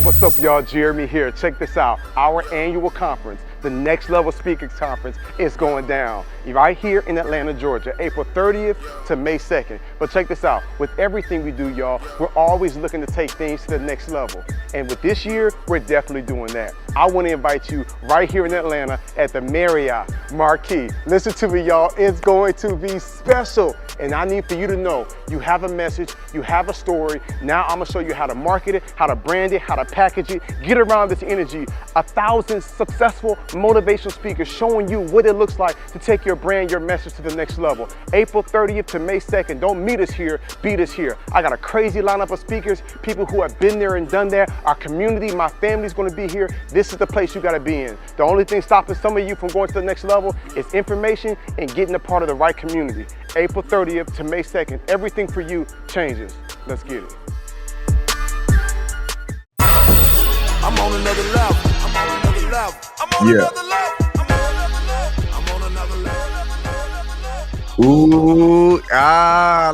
What's up, y'all? Jeremy here. Check this out. Our annual conference, the Next Level Speakers Conference, is going down right here in Atlanta, Georgia, April 30th to May 2nd. But check this out. With everything we do, y'all, we're always looking to take things to the next level. And with this year, we're definitely doing that. I want to invite you right here in Atlanta at the Marriott Marquis. Listen to me, y'all. It's going to be special. And I need for you to know you have a message, you have a story. Now I'm going to show you how to market it, how to brand it, how to package it. Get around this energy. 1,000 successful motivational speakers showing you what it looks like to take your brand, your message to the next level. April 30th to May 2nd. Don't meet us here, beat us here. I got a crazy lineup of speakers, people who have been there and done that. Our community, my family's going to be here. This is the place you got to be in. The only thing stopping some of you from going to the next level is information and getting a part of the right community. April 30th to May 2nd. Everything for you changes. Let's get it. I'm on another level. I'm on another level. I'm on another level. I'm on another level. Ooh,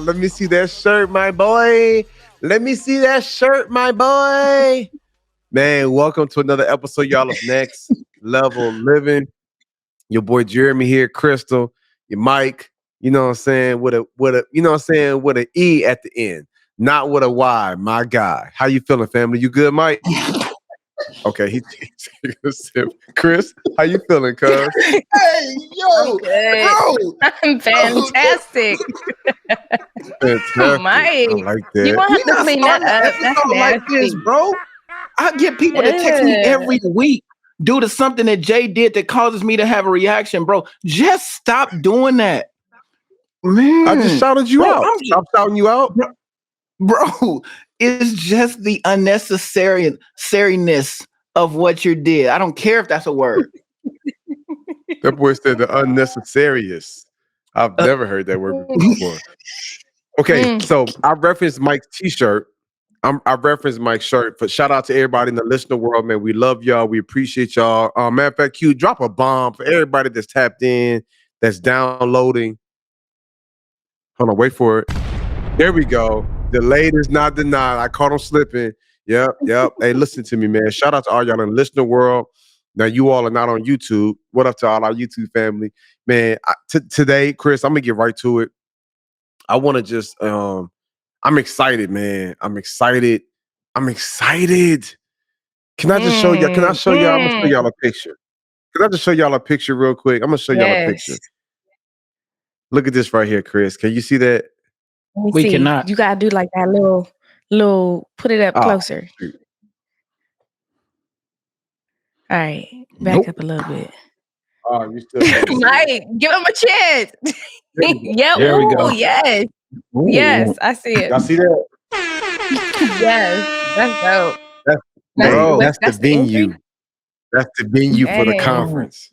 let me see that shirt, my boy. Let me see that shirt, my boy. Man, welcome to another episode, y'all, of Next Level Living. Your boy Jeremy here, Crystal, your Mike, you know what I'm saying, with a you know what I'm saying, with an E at the end, not with a Y, my guy. How you feeling, family? You good, Mike? Okay, he Chris, how you feeling, cuz? Hey, yo, bro. I'm fantastic. Fantastic. Mike, I like that. you gonna have to clean that up. That's like this, bro. I get people that text me every week due to something that Jay did that causes me to have a reaction, bro. Just stop doing that, man. I just shouted you out. I'm shouting you out, bro. It's just the unnecessariness of what you did. I don't care if that's a word. That boy said the unnecessariest. I've never heard that word before. Okay, so I referenced Mike's t-shirt. I referenced Mike's shirt. But shout out to everybody in the listener world, man. We love y'all. We appreciate y'all. Matter of fact, Q, drop a bomb for everybody that's tapped in, that's downloading. Hold on, wait for it. There we go. Delayed is not denied. I caught him slipping. Yep. Hey, listen to me, man. Shout out to all y'all in the listener world. Now, you all are not on YouTube. What up to all our YouTube family? Man, today, Chris, I'm going to get right to it. I want to just, I'm excited, man. I'm excited. Can I just show y'all? I'm going to show y'all a picture. Can I just show y'all a picture real quick? I'm going to show y'all a picture. Look at this right here, Chris. Can you see that? We cannot. You gotta do like that little. Put it up closer. All right, back up a little bit. Oh, you still Mike, give him a chance. Yeah. There we go. Yes. Ooh. Yes, I see it. Y'all see that? Yes, that's dope. That's the venue. That's the venue for the conference.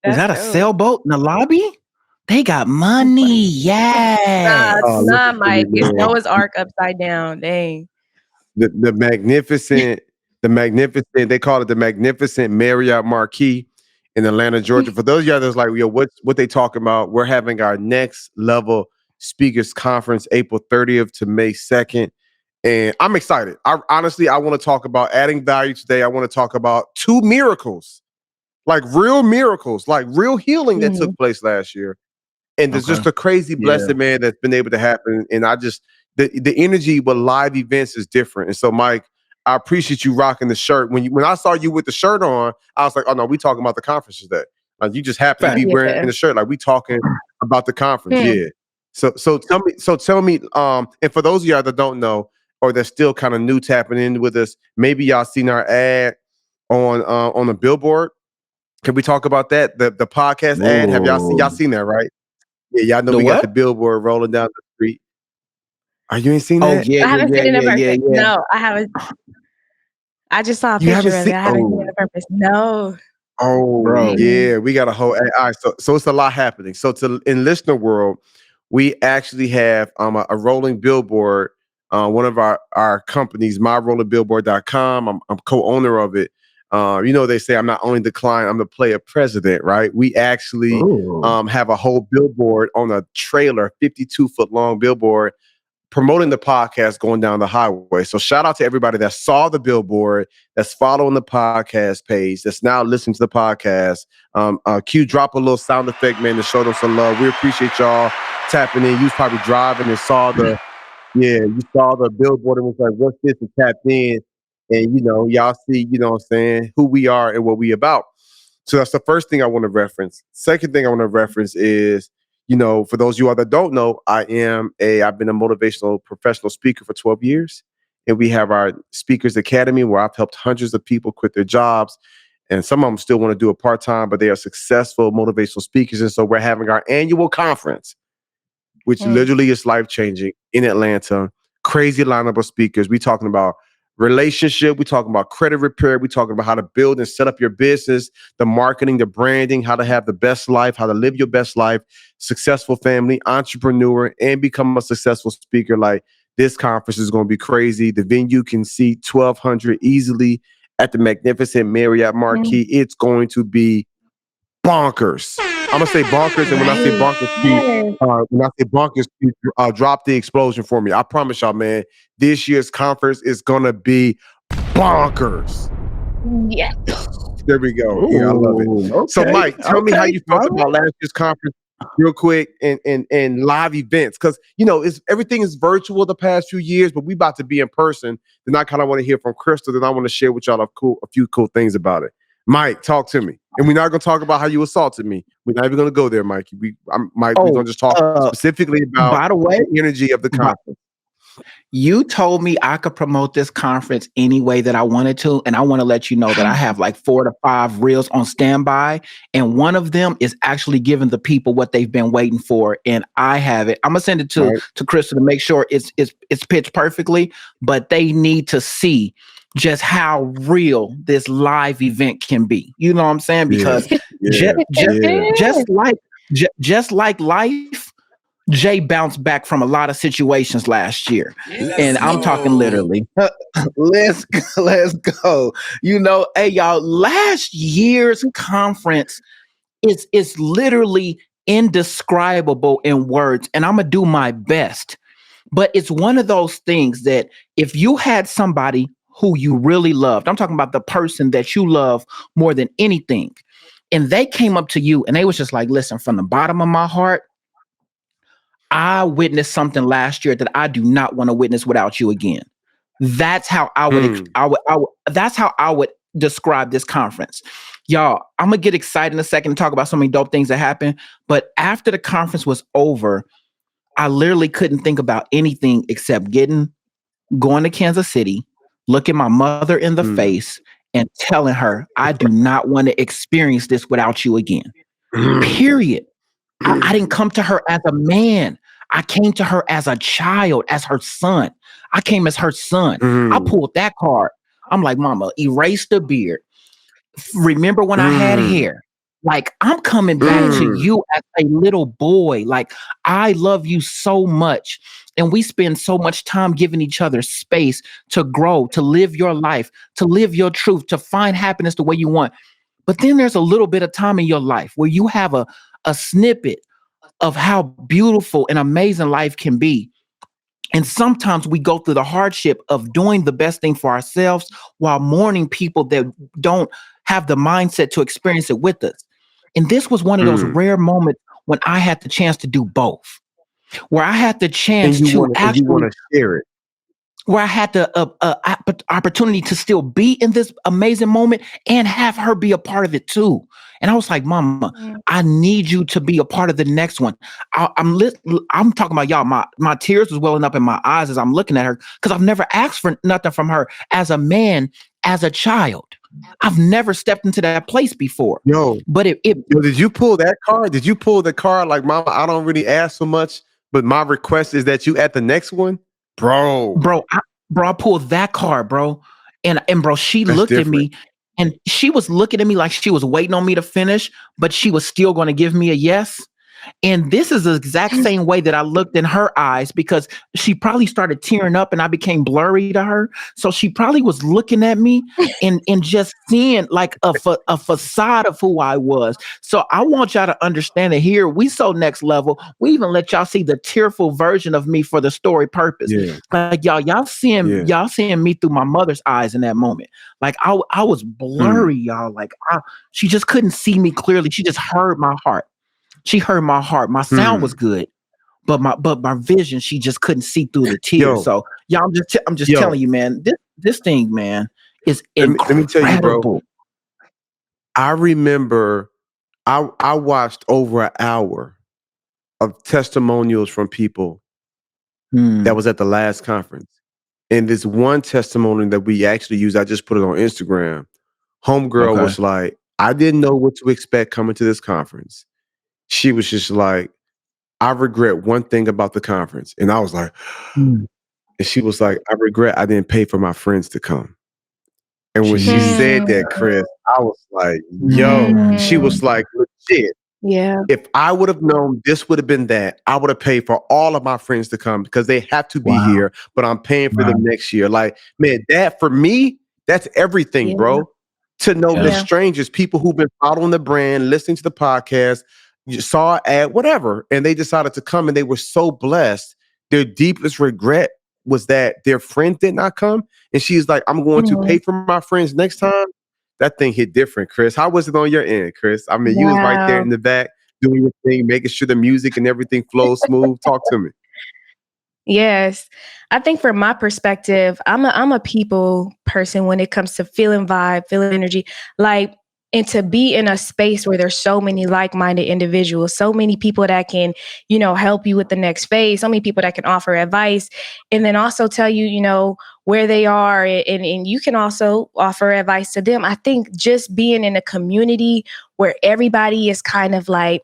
Is that a sailboat in the lobby? They got money, yeah. It's not, Mike. It's Noah's Ark upside down. Dang. The magnificent. They call it the magnificent Marriott Marquis in Atlanta, Georgia. For those of y'all that's like, yo, what they talking about? We're having our Next Level Speakers Conference, April 30th to May 2nd, and I'm excited. I want to talk about adding value today. I want to talk about 2 miracles, like real miracles, like real healing that took place last year. And there's just a crazy blessing, man, that's been able to happen. And I just, the energy with live events is different. And so, Mike, I appreciate you rocking the shirt. When I saw you with the shirt on, I was like, oh no, we talking about the conference today. Like, you just happen to be wearing the shirt. Like, we talking about the conference. Yeah. So tell me, and for those of y'all that don't know, or that's still kind of new tapping in with us, maybe y'all seen our ad on the billboard. Can we talk about that? The podcast ad. Have y'all seen that, right? Yeah, y'all know we got the billboard rolling down the street. Oh, you ain't seen that? I haven't seen it in person. No, I haven't. I just saw a picture of it. I haven't seen it in person. No. Oh, bro. Yeah, we got a whole. All right, so it's a lot happening. So in listener world, we actually have a rolling billboard. One of our companies, myrollingBillboard.com. I'm co-owner of it. They say I'm not only the client, I'm the player president, right? We actually have a whole billboard on a trailer, 52-foot long billboard, promoting the podcast going down the highway. So shout out to everybody that saw the billboard, that's following the podcast page, that's now listening to the podcast. Q, drop a little sound effect, man, to show them some love. We appreciate y'all tapping in. You was probably driving and saw the billboard and was like, what's this? And tapped in. And, y'all see, what I'm saying, who we are and what we about. So that's the first thing I want to reference. Second thing I want to reference is, for those of you all that don't know, I've been a motivational professional speaker for 12 years. And we have our Speakers Academy where I've helped hundreds of people quit their jobs. And some of them still want to do it part-time, but they are successful motivational speakers. And so we're having our annual conference, which literally is life-changing, in Atlanta. Crazy lineup of speakers. We talking about relationship. We talking about credit repair. We talking about how to build and set up your business, the marketing, the branding, how to have the best life, how to live your best life, successful family, entrepreneur, and become a successful speaker. Like, this conference is going to be crazy. The venue can seat 1,200 easily at the magnificent Marriott Marquis. It's going to be bonkers. I'm gonna say bonkers, and when I say bonkers, drop the explosion for me. I promise y'all, man. This year's conference is gonna be bonkers. Yeah. There we go. Yeah, I love it. Okay. So, Mike, tell me how you felt about last year's conference, real quick, and live events, because everything is virtual the past few years, but we about to be in person. Then I kind of want to hear from Crystal. Then I want to share with y'all a few cool things about it. Mike, talk to me. And we're not going to talk about how you assaulted me. We're not even going to go there, Mike. Mike, we're going to just talk specifically about by the way, the energy of the conference. You told me I could promote this conference any way that I wanted to. And I want to let you know that I have like 4 to 5 reels on standby. And one of them is actually giving the people what they've been waiting for. And I have it. I'm going to send it to Crystal to make sure it's pitched perfectly. But they need to see just how real this live event can be. You know what I'm saying? Because just like life, Jay bounced back from a lot of situations last year. And I'm talking literally. Let's go. Hey, y'all, last year's conference is literally indescribable in words. And I'm going to do my best. But it's one of those things that if you had somebody who you really loved, I'm talking about the person that you love more than anything, and they came up to you and they was just like, listen, from the bottom of my heart, I witnessed something last year that I do not want to witness without you again. That's how I would describe this conference. Y'all, I'm gonna get excited in a second to talk about so many dope things that happened. But after the conference was over, I literally couldn't think about anything except going to Kansas City, looking my mother in the face and telling her, I do not want to experience this without you again. Period. I didn't come to her as a man. I came to her as a child, as her son. I came as her son. I pulled that card. I'm like, mama, erase the beard. Remember when I had hair? Like, I'm coming back to you as a little boy. Like, I love you so much. And we spend so much time giving each other space to grow, to live your life, to live your truth, to find happiness the way you want. But then there's a little bit of time in your life where you have a snippet of how beautiful and amazing life can be. And sometimes we go through the hardship of doing the best thing for ourselves while mourning people that don't have the mindset to experience it with us. And this was one of those rare moments when I had the chance to do both, where I had the chance to actually share it, where I had the opportunity to still be in this amazing moment and have her be a part of it too. And I was like, Mama, I need you to be a part of the next one. I'm talking about y'all. My tears was welling up in my eyes as I'm looking at her because I've never asked for nothing from her as a man, as a child. I've never stepped into that place before. But did you pull that card? Did you pull the card like, Mama, I don't really ask so much, but my request is that you at the next one? Bro, I pulled that card, bro. And bro, she looked at me and she was looking at me like she was waiting on me to finish, but she was still going to give me a yes. And this is the exact same way that I looked in her eyes, because she probably started tearing up and I became blurry to her. So she probably was looking at me and just seeing like a facade of who I was. So I want y'all to understand that here we so next level. We even let y'all see the tearful version of me for the story purpose. Yeah. Like y'all seeing me through my mother's eyes in that moment. Like I was blurry, y'all. Like she just couldn't see me clearly. She just heard my heart. She heard my heart. My sound was good, but my vision, she just couldn't see through the tears. So y'all, I'm just telling you, man, this thing, man, is incredible. Let me tell you, bro. I remember I watched over an hour of testimonials from people that was at the last conference. And this one testimony that we actually used, I just put it on Instagram. Homegirl was like, I didn't know what to expect coming to this conference. She was just like, I regret one thing about the conference. And I was like, and she was like, I regret I didn't pay for my friends to come. And when she said that, Chris, I was like, yo, she was like, legit. Yeah. If I would have known this would have been that, I would have paid for all of my friends to come because they have to be here, but I'm paying for them next year. Like, man, that for me, that's everything, bro. To know the strangers, people who've been following the brand, listening to the podcast, you saw an ad, whatever, and they decided to come and they were so blessed. Their deepest regret was that their friend did not come. And she's like, I'm going to pay for my friends next time. That thing hit different, Chris. How was it on your end, Chris? I mean, you was right there in the back doing your thing, making sure the music and everything flows smooth. Talk to me. Yes. I think from my perspective, I'm a people person when it comes to feeling vibe, feeling energy. Like, and to be in a space where there's so many like-minded individuals, so many people that can, help you with the next phase, so many people that can offer advice and then also tell you, where they are. And you can also offer advice to them. I think just being in a community where everybody is kind of like,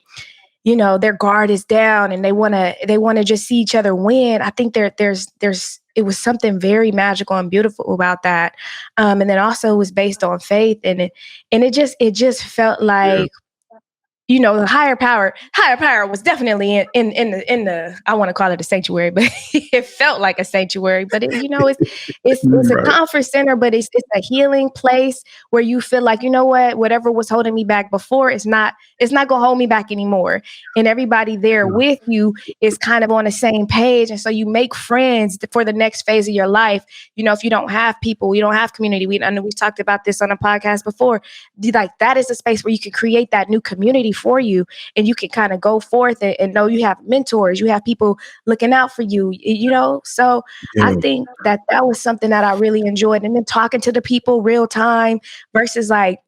their guard is down and they want to just see each other win. I think it was something very magical and beautiful about that. And then also it was based on faith and it just felt like, the higher power was definitely in the I want to call it a sanctuary, but it felt like a sanctuary. But it's a conference center, but it's a healing place where you feel like, whatever was holding me back before, it's not gonna hold me back anymore. And everybody there with you is kind of on the same page. And so you make friends for the next phase of your life. If you don't have people, you don't have community. I know we talked about this on a podcast before. Like that is a space where you can create that new community for you, and you can kind of go forth and know you have mentors, you have people looking out for you, So I think that was something that I really enjoyed. And then talking to the people real time versus like,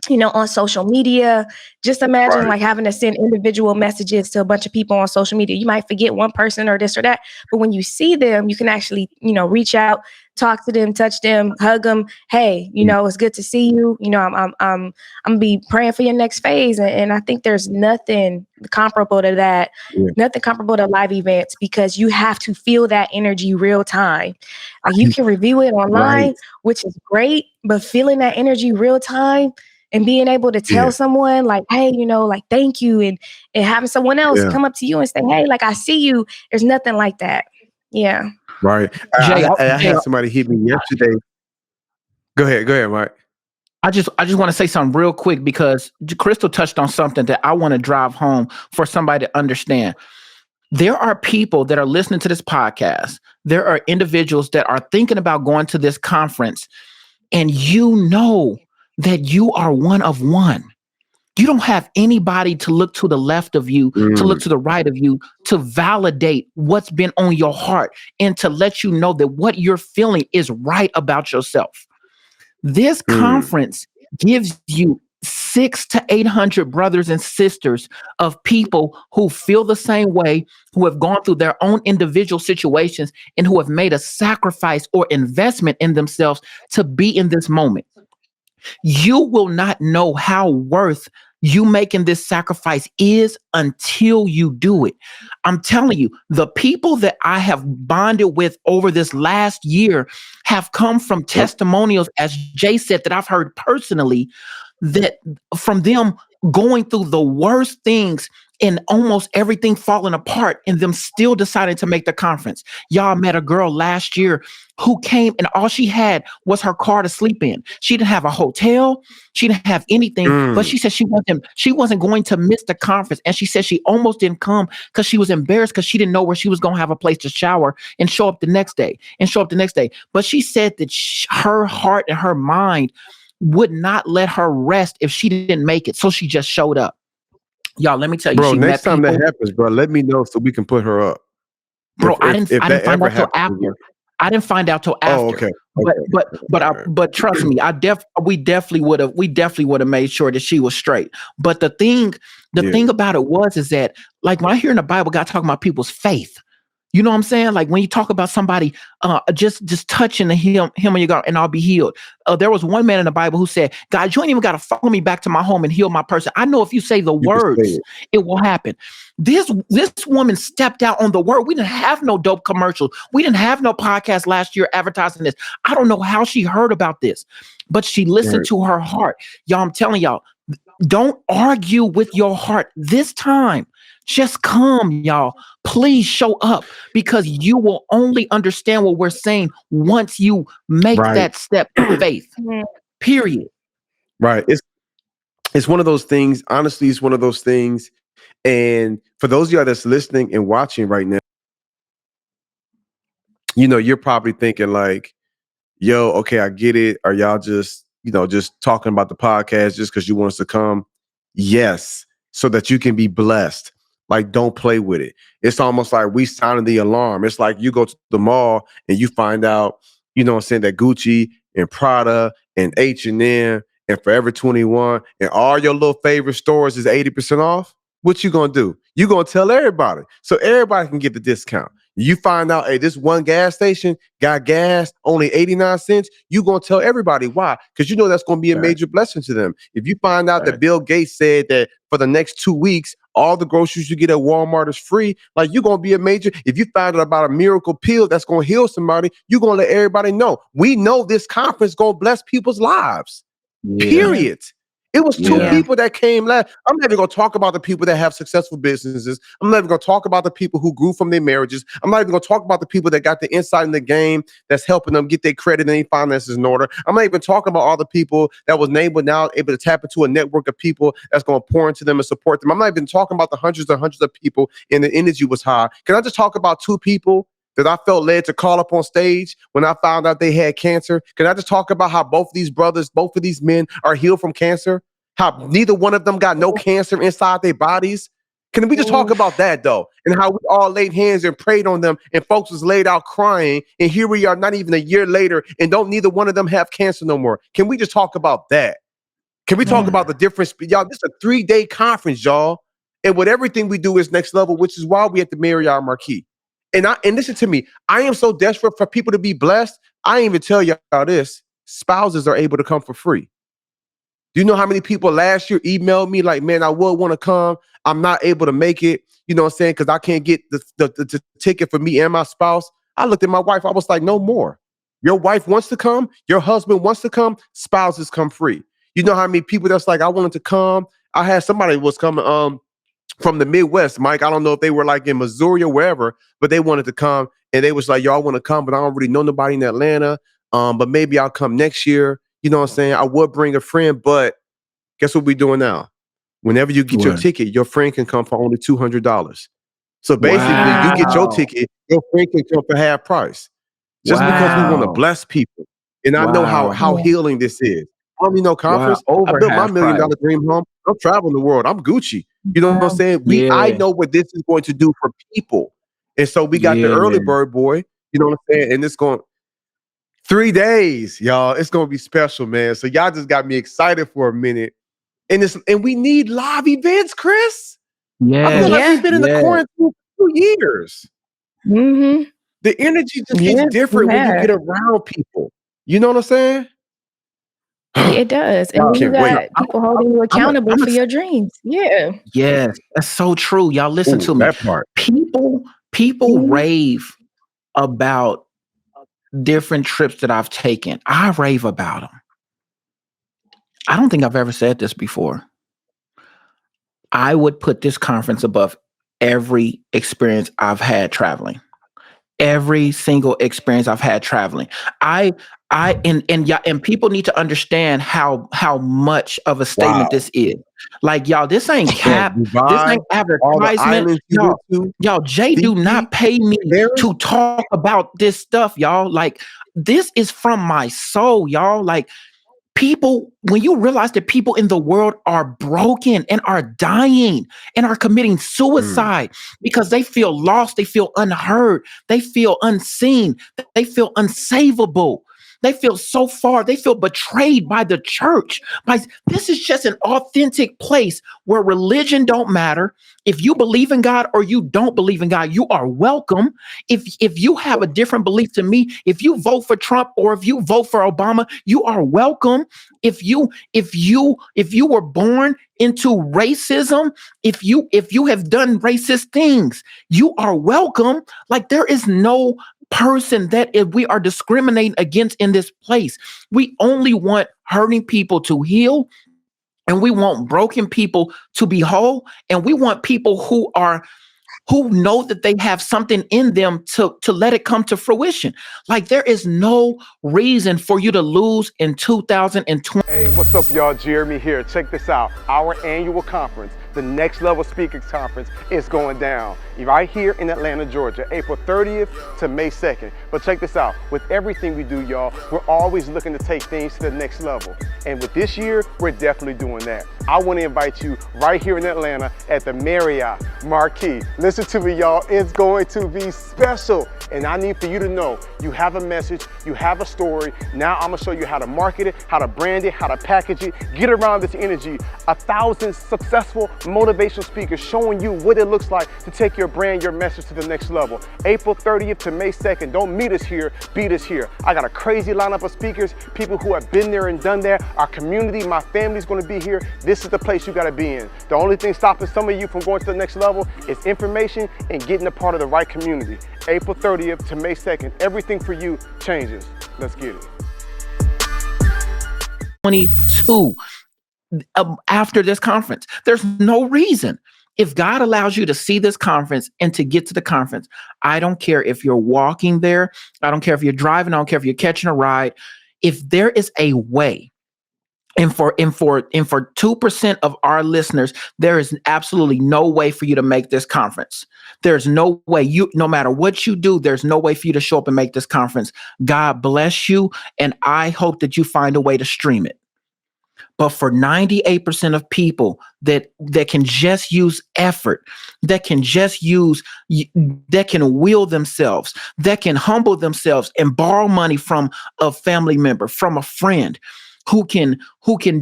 on social media. Just imagine like having to send individual messages to a bunch of people on social media. You might forget one person or this or that, but when you see them, you can actually, reach out, talk to them, touch them, hug them. Hey, it's good to see you. I'm gonna be praying for your next phase. And I think there's nothing comparable to that, nothing comparable to live events, because you have to feel that energy real time. Like you can review it online, which is great, but feeling that energy real time and being able to tell someone like, hey, like, thank you. And having someone else come up to you and say, hey, like, I see you. There's nothing like that. Yeah. Right. I had somebody hit me yesterday. Go ahead, Mike. I just want to say something real quick, because Crystal touched on something that I want to drive home for somebody to understand. There are people that are listening to this podcast. There are individuals that are thinking about going to this conference, and that you are one of one. You don't have anybody to look to the left of you, to look to the right of you, to validate what's been on your heart and to let you know that what you're feeling is right about yourself. This conference gives you 600 to 800 brothers and sisters of people who feel the same way, who have gone through their own individual situations and who have made a sacrifice or investment in themselves to be in this moment. You will not know how worth you making this sacrifice is until you do it. I'm telling you, the people that I have bonded with over this last year have come from testimonials, as Jay said, that I've heard personally, that from them going through the worst things and almost everything falling apart and them still deciding to make the conference. Y'all met a girl last year who came and all she had was her car to sleep in. She didn't have a hotel. She didn't have anything, but she said she wasn't going to miss the conference. And she said she almost didn't come because she was embarrassed because she didn't know where she was going to have a place to shower and show up the next day. But she said that her heart and her mind would not let her rest if she didn't make it. So she just showed up. Y'all, let me tell you, Bro, she next met time people. that happens, bro, let me know so we can put her up. Bro, I didn't find out till happens. after. I didn't find out till after. Oh, okay. But trust me, we definitely would have made sure that she was straight. But the thing about it is that, like, when I hear in the Bible, God talking about people's faith. You know what I'm saying? Like when you talk about somebody just touching him on your garment and I'll be healed. There was one man in the Bible who said, God, you ain't even got to follow me back to my home and heal my person. I know if you say the words, it will happen. This woman stepped out on the word. We didn't have no dope commercials. We didn't have no podcast last year advertising this. I don't know how she heard about this, but she listened to her heart. Y'all, I'm telling y'all, don't argue with your heart this time. Just come, y'all. Please show up because you will only understand what we're saying once you make that step of faith. Period. Right. It's one of those things. Honestly, it's one of those things. And for those of y'all that's listening and watching right now, you know, you're probably thinking like, yo, okay, I get it. Are y'all just talking about the podcast just because you want us to come? Yes. So that you can be blessed. Like, don't play with it. It's almost like we sounded the alarm. It's like you go to the mall and you find out, you know what I'm saying, that Gucci and Prada and H&M and Forever 21 and all your little favorite stores is 80% off. What you gonna do? You gonna tell everybody so everybody can get the discount. You find out, hey, this one gas station got gas only 89 cents. You gonna tell everybody why? Because you know that's gonna be a major blessing to them. If you find out that Bill Gates said that for the next 2 weeks, all the groceries you get at Walmart is free, like you're gonna be a major. If you find out about a miracle pill that's gonna heal somebody, you're gonna let everybody know. We know this conference gonna bless people's lives. Period. It was 2 people that came last. I'm not even going to talk about the people that have successful businesses. I'm not even going to talk about the people who grew from their marriages. I'm not even going to talk about the people that got the insight in the game that's helping them get their credit and their finances in order. I'm not even talking about all the people that was able to tap into a network of people that's going to pour into them and support them. I'm not even talking about the hundreds and hundreds of people and the energy was high. Can I just talk about 2 people that I felt led to call up on stage when I found out they had cancer? Can I just talk about how both of these men are healed from cancer? How neither one of them got no cancer inside their bodies? Can we just talk about that though? And how we all laid hands and prayed on them and folks was laid out crying. And here we are not even a year later and don't neither one of them have cancer no more. Can we just talk about that? Can we talk about the difference? Y'all, this is a 3-day conference, y'all. And with everything we do is next level, which is why we at the Marriott Marquis. And listen to me, I am so desperate for people to be blessed. I ain't even tell y'all this. Spouses are able to come for free. Do you know how many people last year emailed me like, man, I would want to come. I'm not able to make it. You know what I'm saying? Because I can't get the ticket for me and my spouse. I looked at my wife. I was like, no more. Your wife wants to come. Your husband wants to come. Spouses come free. You know how many people that's like, I wanted to come. I had somebody who was coming from the Midwest, Mike. I don't know if they were like in Missouri or wherever, but they wanted to come. And they was like, y'all want to come, but I don't really know nobody in Atlanta. But maybe I'll come next year. You know what I'm saying? I would bring a friend, but guess what we're doing now? Whenever you get your ticket, your friend can come for only $200. So basically, you get your ticket, your friend can come for half price. Just because we want to bless people. And I know how healing this is. No conference. I built my $1 million dream home. I'm traveling the world. I'm Gucci. You know what I'm saying? I know what this is going to do for people. And so we got the early bird boy. You know what I'm saying? And it's going 3 days, y'all. It's gonna be special, man. So y'all just got me excited for a minute. And we need live events, Chris. I feel like we've been in the quarantine for 2 years. Mm-hmm. The energy just gets different when you get around people. You know what I'm saying? It does. And you got people holding you accountable for your dreams. Yeah. Yes, that's so true. Y'all listen to me. That part. People rave about different trips that I've taken. I rave about them. I don't think I've ever said this before. I would put this conference above every experience I've had traveling. Every single experience I've had traveling. I and yeah, and people need to understand how much of a statement Wow. this is. Like, y'all, this ain't Man, cap, this Dubai, ain't all the advertisement. islands you Y'all, went to, y'all, Jay do Fiji, not pay me Paris. to talk about this stuff, y'all. Like, this is from my soul, y'all. Like, people, when you realize that people in the world are broken and are dying and are committing suicide because they feel lost, they feel unheard, they feel unseen, they feel unsavable. They feel so far, they feel betrayed by the church. This is just an authentic place where religion don't matter. If you believe in God or you don't believe in God, you are welcome. If you have a different belief to me, if you vote for Trump or if you vote for Obama, you are welcome. If you were born into racism, if you have done racist things, you are welcome. Like, there is no person that if we are discriminating against in this place. We only want hurting people to heal, and we want broken people to be whole, and we want people who know that they have something in them to let it come to fruition. Like, there is no reason for you to lose in 2020. Hey, what's up, y'all? Jeremy here. Check this out. Our annual conference, the Next Level Speakers Conference, is going down right here in Atlanta, Georgia, April 30th to May 2nd. But check this out. With everything we do, y'all, we're always looking to take things to the next level. And with this year, we're definitely doing that. I want to invite you right here in Atlanta at the Marriott Marquis. Listen to me, y'all. It's going to be special. And I need for you to know you have a message, you have a story. Now I'm going to show you how to market it, how to brand it, how to package it. Get around this energy. 1,000 successful motivational speakers showing you what it looks like to take your brand, your message to the next level. April 30th to May 2nd. Don't meet us here, beat us here. I got a crazy lineup of speakers, people who have been there and done that. Our community, my family's going to be here. This is the place you got to be in. The only thing stopping some of you from going to the next level is information and getting a part of the right community. April 30th to May 2nd. Everything for you changes. Let's get it. 22 after this conference. There's no reason. If God allows you to see this conference and to get to the conference, I don't care if you're walking there. I don't care if you're driving. I don't care if you're catching a ride. If there is a way, and for 2% of our listeners, there is absolutely no way for you to make this conference. There's no way, no matter what you do, there's no way for you to show up and make this conference. God bless you, and I hope that you find a way to stream it. But for 98% of people that can just use effort, that can will themselves, that can humble themselves and borrow money from a family member, from a friend, who can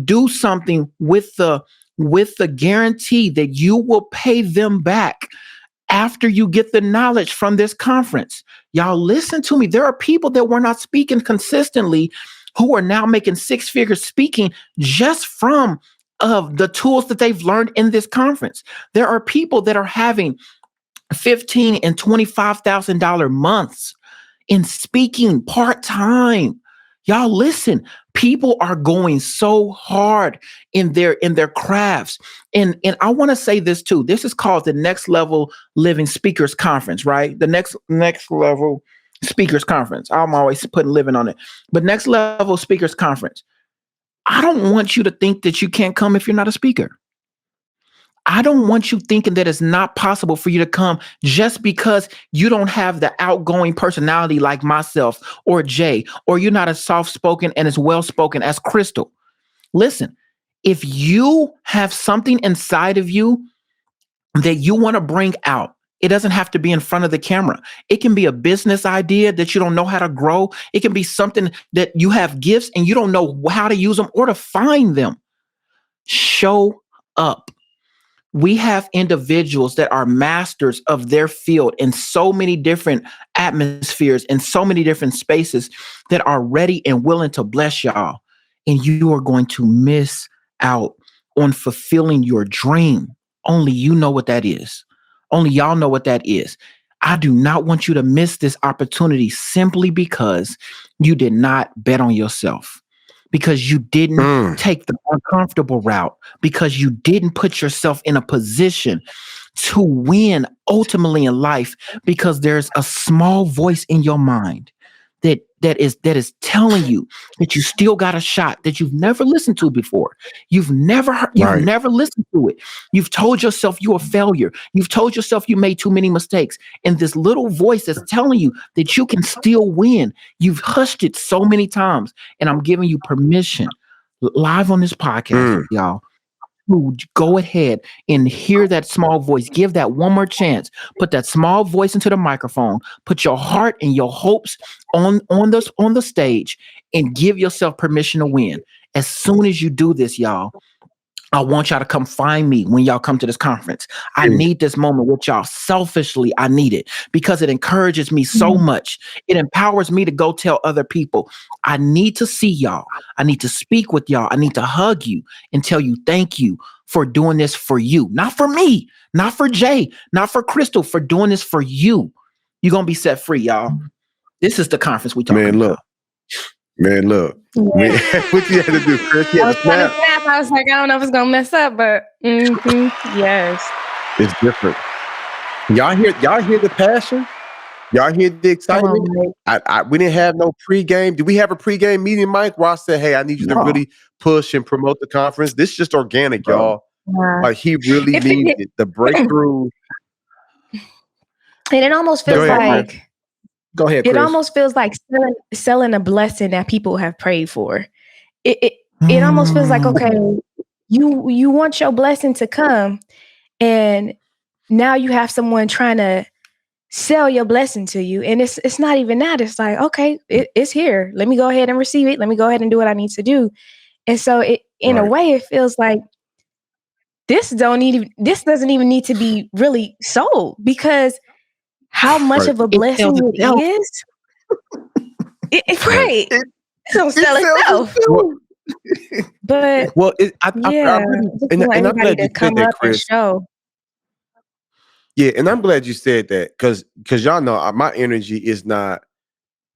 do something with the guarantee that you will pay them back after you get the knowledge from this conference. Y'all, listen to me. There are people that were not speaking consistently who are now making six figures speaking just from the tools that they've learned in this conference. There are people that are having $15,000 and $25,000 months in speaking part-time. Y'all, listen, people are going so hard in their crafts. And I want to say this too. This is called the Next Level Living Speakers Conference, right? The next level Speakers Conference. I'm always putting living on it. But Next Level Speakers Conference. I don't want you to think that you can't come if you're not a speaker. I don't want you thinking that it's not possible for you to come just because you don't have the outgoing personality like myself or Jay, or you're not as soft-spoken and as well-spoken as Crystal. Listen, if you have something inside of you that you want to bring out, it doesn't have to be in front of the camera. It can be a business idea that you don't know how to grow. It can be something that you have gifts and you don't know how to use them or to find them. Show up. We have individuals that are masters of their field in so many different atmospheres, in so many different spaces that are ready and willing to bless y'all. And you are going to miss out on fulfilling your dream. Only you know what that is. Only y'all know what that is. I do not want you to miss this opportunity simply because you did not bet on yourself. because you didn't take the uncomfortable route, because you didn't put yourself in a position to win ultimately in life, because there's a small voice in your mind that is telling you that you still got a shot that you've never listened to before. You've never heard, you've never listened to it. You've told yourself you're a failure. You've told yourself you made too many mistakes. And this little voice that's telling you that you can still win. You've hushed it so many times. And I'm giving you permission live on this podcast, y'all, to go ahead and hear that small voice. Give that one more chance. Put that small voice into the microphone. Put your heart and your hopes on the stage, and give yourself permission to win. As soon as you do this, y'all, I want y'all to come find me when y'all come to this conference. I need this moment with y'all. Selfishly, I need it because it encourages me so much. It empowers me to go tell other people. I need to see y'all. I need to speak with y'all. I need to hug you and tell you thank you for doing this for you. Not for me, not for Jay, not for Crystal, for doing this for you. You're going to be set free, y'all. This is the conference we talking about. Man, look. Man, what you had to do, Chris? You had to snap. I was like, I don't know if it's gonna mess up, but yes, it's different. Y'all hear the passion? Y'all hear the excitement? We didn't have no pregame. Did we have a pregame meeting, Mike? Where I said, "Hey, I need you to really push and promote the conference." This is just organic, y'all. Like he really needs it. The breakthrough. And it almost feels like. Go ahead, Chris. It almost feels like selling a blessing that people have prayed for. It almost feels like, okay, you want your blessing to come, and now you have someone trying to sell your blessing to you, and it's not even that. It's like, okay, it's here. Let me go ahead and receive it. Let me go ahead and do what I need to do. And so, in a way, it feels like this doesn't even need to be really sold, because how much of a blessing it is. It don't sell itself. But I'm glad you said that, Chris. Yeah, and I'm glad you said that because y'all know my energy is not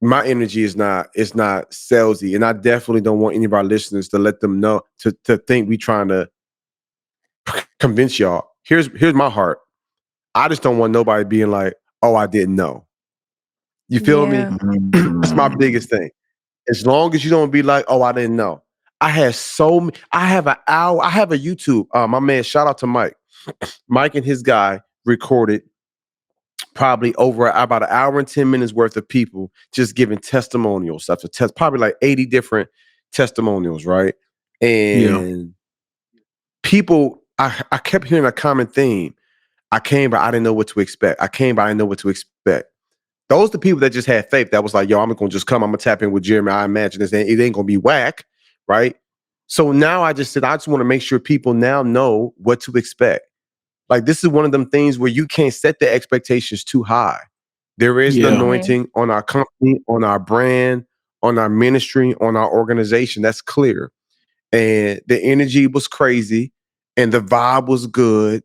salesy, and I definitely don't want any of our listeners to let them know to think we trying to convince y'all. Here's my heart. I just don't want nobody being like, "Oh, I didn't know." You feel me? That's my biggest thing. As long as you don't be like, "Oh, I didn't know." I have an hour. I have a YouTube. My man, shout out to Mike. Mike and his guy recorded probably over about an hour and 10 minutes worth of people just giving testimonials. That's probably like 80 different testimonials, right? And people, I kept hearing a common theme. I came, but I didn't know what to expect. I came, but I didn't know what to expect. Those are the people that just had faith. That was like, yo, I'm going to just come. I'm going to tap in with Jeremy. I imagine it ain't going to be whack, right? So now I just want to make sure people now know what to expect. Like, this is one of them things where you can't set the expectations too high. There is the anointing on our company, on our brand, on our ministry, on our organization. That's clear. And the energy was crazy and the vibe was good.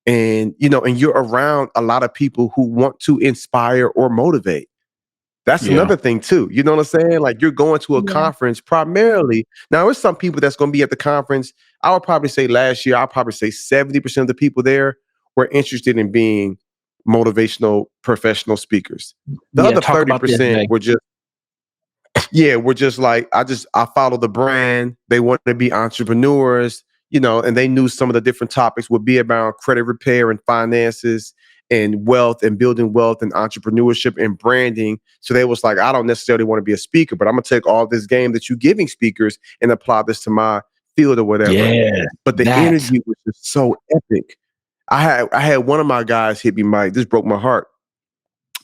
And, and you're around a lot of people who want to inspire or motivate. That's another thing too. You know what I'm saying? Like, you're going to a conference primarily. Now, there's some people that's going to be at the conference. I would probably say last year, I'll probably say 70% of the people there were interested in being motivational professional speakers. The other 30% were just like, I follow the brand. They want to be entrepreneurs, and they knew some of the different topics would be about credit repair and finances and wealth and building wealth and entrepreneurship and branding. So they was like, I don't necessarily want to be a speaker, but I'm going to take all this game that you're giving speakers and apply this to my field or whatever. Yeah, but the energy was just so epic. I had one of my guys hit me, Mike. This broke my heart.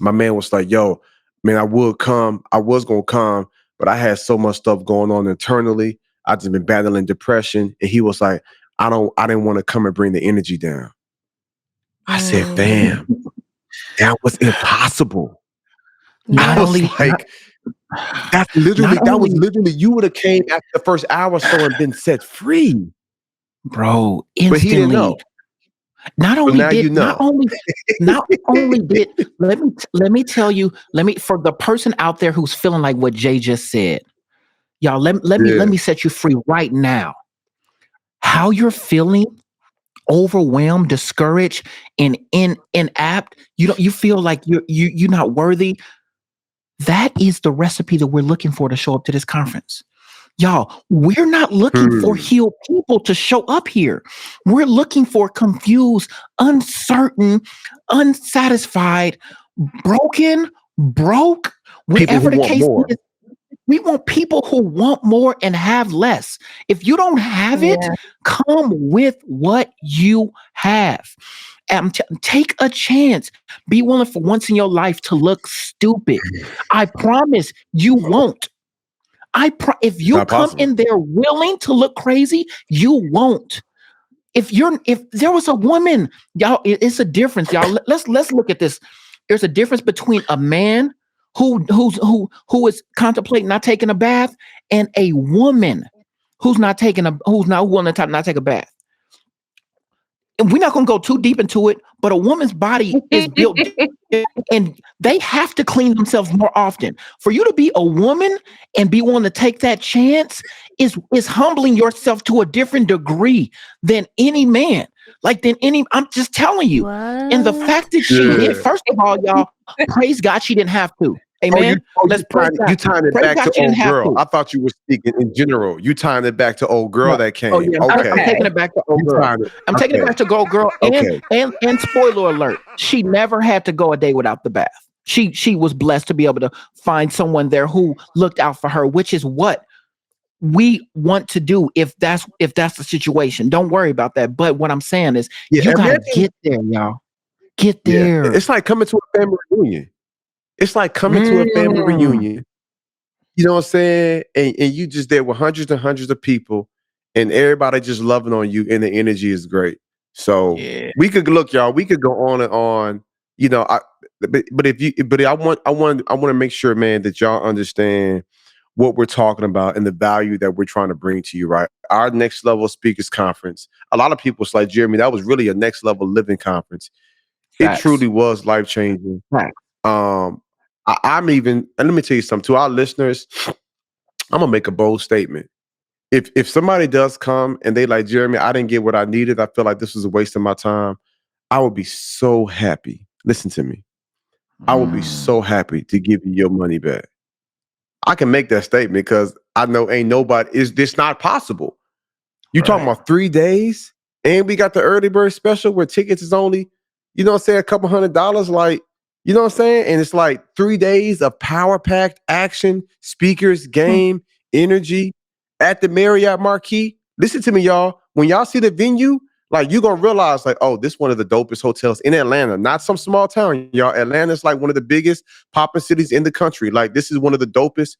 My man was like, yo, man, I was going to come, but I had so much stuff going on internally. I just been battling depression. And he was like, I didn't want to come and bring the energy down. I said, damn, that was impossible. I was like, that was literally, you would have came after the first hour or so and been set free. Bro, instantly. But he didn't know. Not only did, let me tell you, for the person out there who's feeling like what Jay just said, Y'all, let me set you free right now. How you're feeling, overwhelmed, discouraged, and inapt. You feel like you're not worthy. That is the recipe that we're looking for to show up to this conference. Y'all, we're not looking for healed people to show up here. We're looking for confused, uncertain, unsatisfied, broken, broke, People whatever who the want case more. is. We want people who want more and have less. If you don't have it, Yeah. come with what you have. Take a chance. Be willing for once in your life to look stupid. I promise you won't. If you Not come possible. in there willing to look crazy, you won't. If there was a woman, y'all, it's a difference, y'all. Let's look at this. There's a difference between a man who is contemplating not taking a bath and a woman who's not willing to not take a bath. And we're not going to go too deep into it, but a woman's body is built and they have to clean themselves more often. For you to be a woman and be willing to take that chance is humbling yourself to a different degree than any man. I'm just telling you. And the fact that she did, first of all, y'all, praise God, she didn't have to. Amen. Let's praise God. You tying it Praise back God, to she didn't old have girl. to. I thought you were speaking in general. You tying it back to old girl that came. Oh yeah, Okay. I'm taking it back to old girl. I'm taking it back to old girl. And spoiler alert, she never had to go a day without the bath. She was blessed to be able to find someone there who looked out for her, which is what we want to do if that's the situation. Don't worry about that. But what I'm saying is you gotta get there, y'all. Get there. It's like coming to a family reunion. It's like coming to a family reunion. You know what I'm saying? And you just there with hundreds and hundreds of people and everybody just loving on you and the energy is great. So we could look, y'all, we could go on and on, you know, I want to make sure, man, that y'all understand what we're talking about and the value that we're trying to bring to you, right? Our next level speakers conference. A lot of people was like, Jeremy, that was really a next level living conference. Facts. It truly was life changing. I'm even, and let me tell you something to our listeners. I'm gonna make a bold statement. If somebody does come and they like, Jeremy, I didn't get what I needed, I feel like this was a waste of my time, I would be so happy. Listen to me. I would be so happy to give you your money back. I can make that statement because I know ain't nobody, is this not possible? You talking about 3 days and we got the early bird special where tickets is only, you know what I'm saying, a couple $100, like, you know what I'm saying? And it's like 3 days of power-packed action, speakers, game, energy at the Marriott Marquis. Listen to me, y'all. When y'all see the venue, like you're gonna realize, like, oh, this is one of the dopest hotels in Atlanta, not some small town, y'all. Atlanta's like one of the biggest popping cities in the country. Like, this is one of the dopest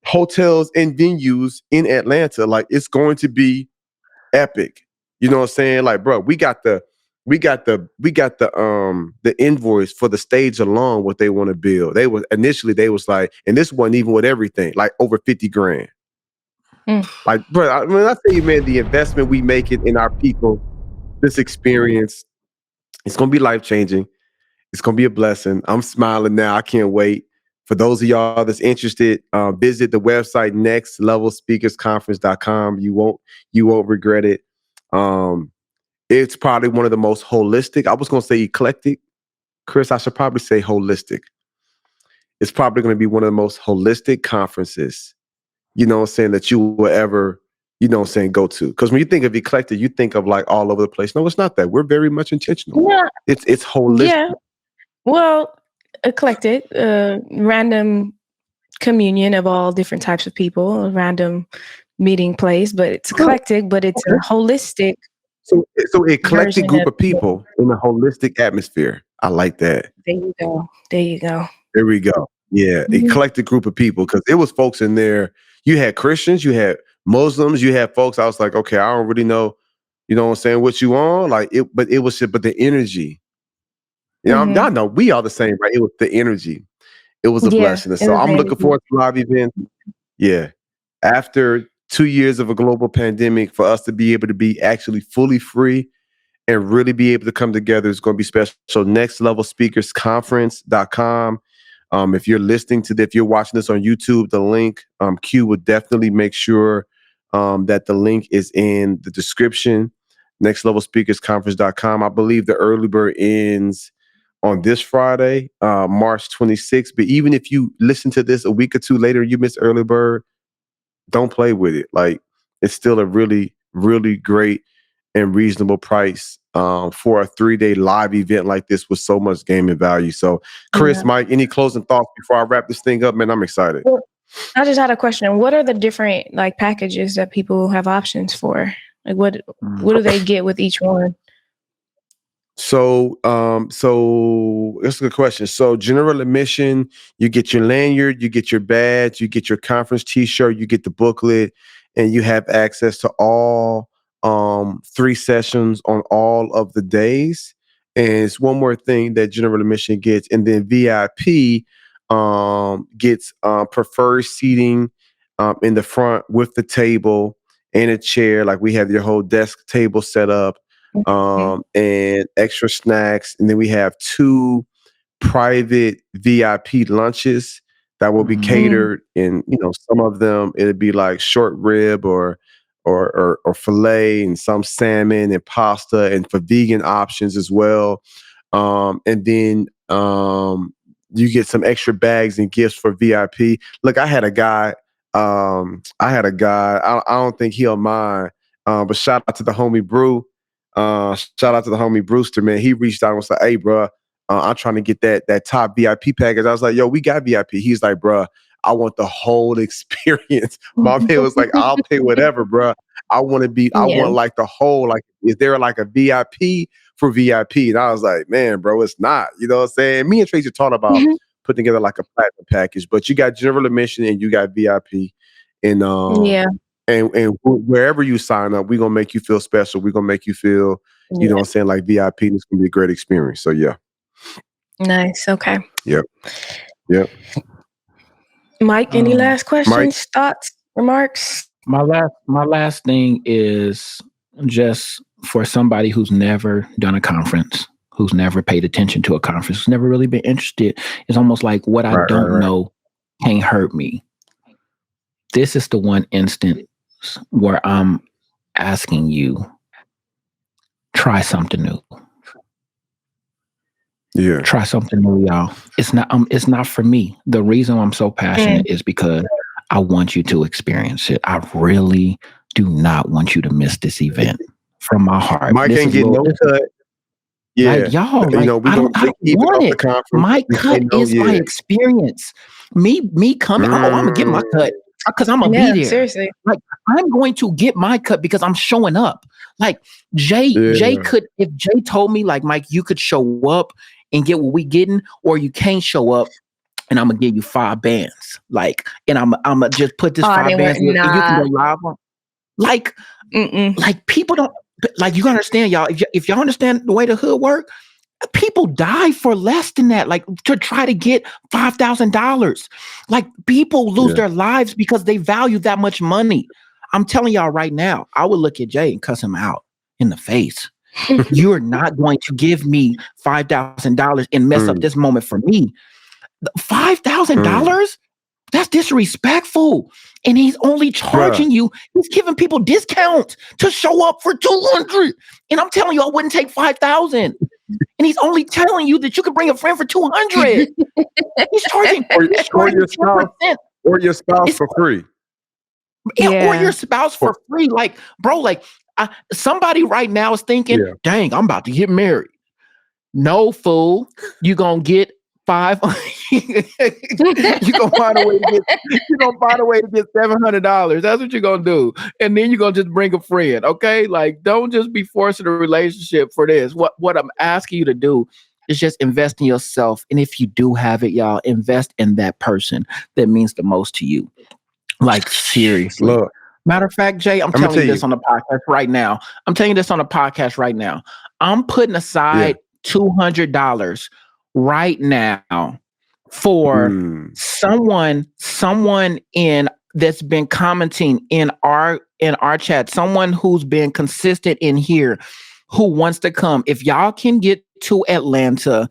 hotels and venues in Atlanta. Like, it's going to be epic. You know what I'm saying? Like, bro, we got the invoice for the stage alone, what they want to build. They was like, and this wasn't even with everything, like over 50 grand. Like, bro, I mean, I tell you, man, the investment we make it in our people, this experience, it's gonna be life changing. It's gonna be a blessing. I'm smiling now. I can't wait. For those of y'all that's interested, visit the website nextlevelspeakersconference.com. You won't regret it. It's probably one of the most holistic. I was going to say eclectic. Chris, I should probably say holistic. It's probably going to be one of the most holistic conferences, you know what I'm saying, that you will ever, you know what I'm saying, go to. Because when you think of eclectic, you think of like all over the place. No, it's not that. We're very much intentional. Yeah. It's holistic. Yeah. Well, eclectic, random communion of all different types of people, a random meeting place, but it's eclectic, but it's a holistic. So eclectic group of people in a holistic atmosphere. I like that. There you go. There you go. There we go. Yeah, eclectic group of people, because it was folks in there. You had Christians, you had Muslims, you had folks. I was like, okay, I don't really know, you know what I'm saying, what you on, like it, but the energy. You know, I know we are the same, right? It was the energy. It was a blessing. And so I'm looking forward to live events. Yeah, after 2 years of a global pandemic, for us to be able to be actually fully free and really be able to come together is going to be special. So nextlevelspeakersconference.com. If you're listening to this, if you're watching this on YouTube, the link, Q would definitely make sure that the link is in the description. nextlevelspeakersconference.com. I believe the early bird ends on this Friday, March 26th. But even if you listen to this a week or two later, you miss early bird, don't play with it. Like, it's still a really, really great and reasonable price for a 3-day live event like this with so much gaming value. So, Chris, Mike, any closing thoughts before I wrap this thing up? Man, I'm excited. Well, I just had a question. What are the different like packages that people have options for? Like what do they get with each one? So that's a good question. So general admission, you get your lanyard, you get your badge, you get your conference t-shirt, you get the booklet, and you have access to all 3 sessions on all of the days. And it's one more thing that general admission gets, and then VIP gets preferred seating in the front with the table and a chair. Like, we have your whole desk table set up. And extra snacks. And then we have 2 private VIP lunches that will be catered. And, some of them, it'd be like short rib or filet, and some salmon and pasta, and for vegan options as well. And then you get some extra bags and gifts for VIP. Look, I had a guy, I don't think he'll mind, but shout out to the homie Brew. Shout out to the homie Brewster, man. He reached out and was like, "Hey, bro, I'm trying to get that top VIP package." I was like, "Yo, we got VIP." He's like, "Bro, I want the whole experience." My man was like, "I'll pay whatever, bro. I want like the whole, like, is there like a VIP for VIP?" And I was like, "Man, bro, it's not." You know what I'm saying? Me and Tracy talked about putting together like a platinum package, but you got general admission and you got VIP, and And wherever you sign up, we're going to make you feel special. We're going to make you feel, you know what I'm saying, like VIP. And it's going to be a great experience. So, yeah. Nice. Okay. Yep. Mike, any last questions, thoughts, remarks? My last thing is just for somebody who's never done a conference, who's never paid attention to a conference, who's never really been interested. It's almost like what I don't know can't hurt me. This is the one instant where I'm asking you, try something new. Yeah. Try something new, y'all. It's not for me. The reason I'm so passionate is because I want you to experience it. I really do not want you to miss this event from my heart. Mike ain't getting no cut. Yeah. Like, y'all, like, we don't want it. My cut is my experience. Me coming, I'm going to get my cut. Because I'm gonna be there. Seriously. Like, I'm going to get my cut because I'm showing up. Like, Jay could, if Jay told me, like, Mike, you could show up and get what we getting, or you can't show up and I'm gonna give you 5 bands. Like, and I'm gonna just put this 5 bands and you can go live on. Like, like, people don't, like, you understand, y'all. If y'all understand the way the hood work, people die for less than that, like, to try to get $5,000. Like, people lose their lives because they value that much money. I'm telling y'all right now, I would look at Jay and cuss him out in the face. You're not going to give me $5,000 and mess up this moment for me. $5,000? That's disrespectful. And he's only charging you. He's giving people discounts to show up for $200. And I'm telling you, I wouldn't take $5,000. And he's only telling you that you can bring a friend for $200. He's charging or your spouse for free. Or your spouse for free. Like, bro, like, somebody right now is thinking, dang, I'm about to get married. No, fool. You gonna get 5. You gonna find a way to get $700. That's what you're gonna do, and then you're gonna just bring a friend. Okay, like, don't just be forcing a relationship for this. What I'm asking you to do is just invest in yourself, and if you do have it, y'all, invest in that person that means the most to you. Like, seriously. Look. Matter of fact, Jay, I'm telling you this on the podcast right now. I'm putting aside $200 right now for someone in that's been commenting in our chat, someone who's been consistent in here, who wants to come. If y'all can get to Atlanta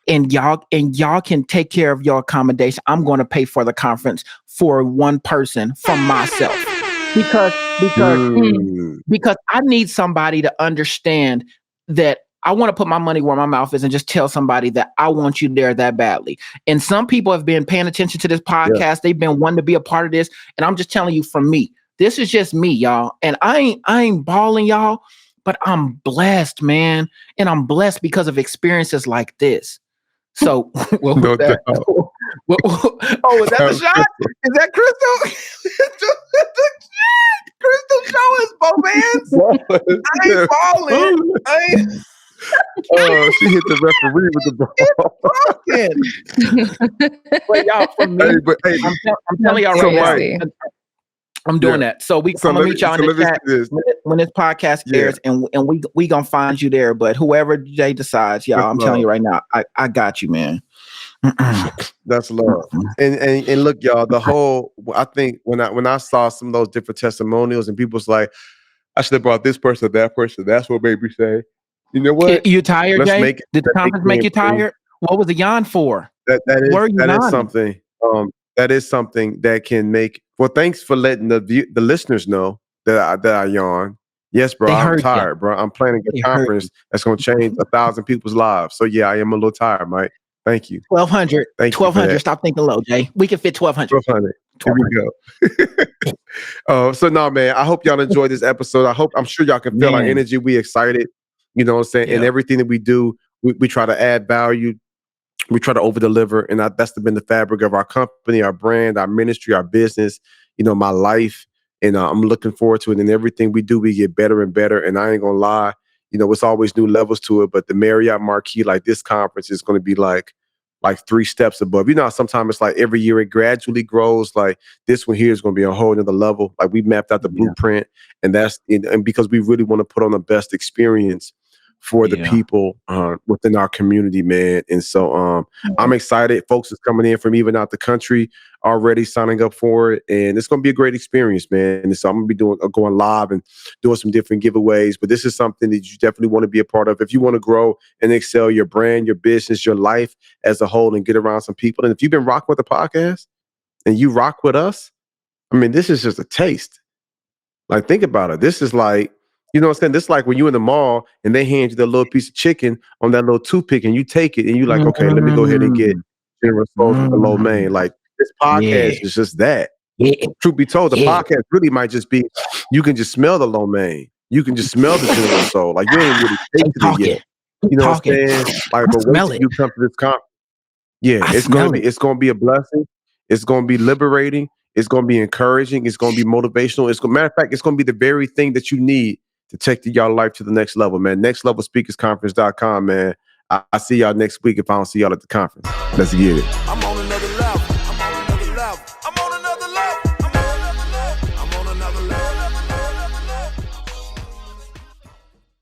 and y'all can take care of your accommodation. I'm going to pay for the conference for one person from myself because I need somebody to understand that I want to put my money where my mouth is and just tell somebody that I want you there that badly. And some people have been paying attention to this podcast. Yeah. They've been wanting to be a part of this. And I'm just telling you, from me, this is just me, y'all. And I ain't balling, y'all, but I'm blessed, man. And I'm blessed because of experiences like this. So what was that? Oh, was that the shot? Is that Crystal? Crystal, show us both hands. I ain't falling. Oh, she hit the referee with the ball. But y'all, for me, I'm telling y'all right now, I'm doing that. So I'm gonna meet y'all in the chat when this podcast airs, and we gonna find you there. But whoever Jay decides, y'all, I'm telling you right now, I got you, man. That's love. And look, y'all, I think when I saw some of those different testimonials and people's like, I should have brought this person, that person. That's what made me say, you know what? You tired, Jay? Did the conference make you tired? What was the yawn for? That is something that can make. Well, thanks for letting the listeners know that I yawn. Yes, bro, I'm tired, bro. I'm planning a conference that's going to change 1,000 people's lives. So yeah, I am a little tired, Mike. Thank you. 1,200. 1,200. Stop thinking low, Jay. We can fit 1,200. 1,200. Here we go. So no, man, I hope y'all enjoyed this episode. I'm sure y'all can feel our energy. We excited, you know what I'm saying? Yeah. And everything that we do, we try to add value. We try to over deliver. And that's been the fabric of our company, our brand, our ministry, our business, you know, my life. And I'm looking forward to it. And everything we do, we get better and better. And I ain't going to lie, you know, it's always new levels to it. But the Marriott Marquis, like this conference is going to be like 3 steps above. You know, sometimes it's like every year it gradually grows. Like this one here is going to be a whole nother level. Like we mapped out the blueprint, and and because we really want to put on the best experience for the people within our community, man. And so I'm excited. Folks is coming in from even out the country already signing up for it. And it's going to be a great experience, man. And so I'm going to be going live and doing some different giveaways. But this is something that you definitely want to be a part of. If you want to grow and excel your brand, your business, your life as a whole, and get around some people. And if you've been rocking with the podcast and you rock with us, I mean, this is just a taste. Like, think about it. This is like, you know what I'm saying? This is like when you're in the mall and they hand you that little piece of chicken on that little toothpick and you take it and you're like, okay, let me go ahead and get General Tso's with the lo mein. Like this podcast is just that. Truth be told, the podcast really might just be, you can just smell the lo mein. You can just smell the General Tso. Like you ain't really tasted it yet. You know what I'm saying? Like, but wait till you come to this conference. Yeah, it's gonna be a blessing. It's gonna be liberating. It's gonna be encouraging. It's gonna be motivational. Matter of fact, it's gonna be the very thing that you need to take y'all life to the next level, man. NextLevelSpeakersConference.com, man. I see y'all next week if I don't see y'all at the conference. Let's get it. I'm on another level. I'm on another level. I'm on another level. I'm on another level.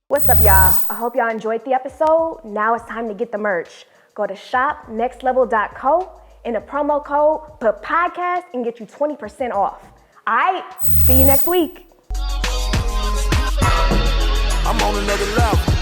What's up, y'all? I hope y'all enjoyed the episode. Now it's time to get the merch. Go to shopnextlevel.co. In the promo code, put podcast and get you 20% off. All right, see you next week. I'm on another level.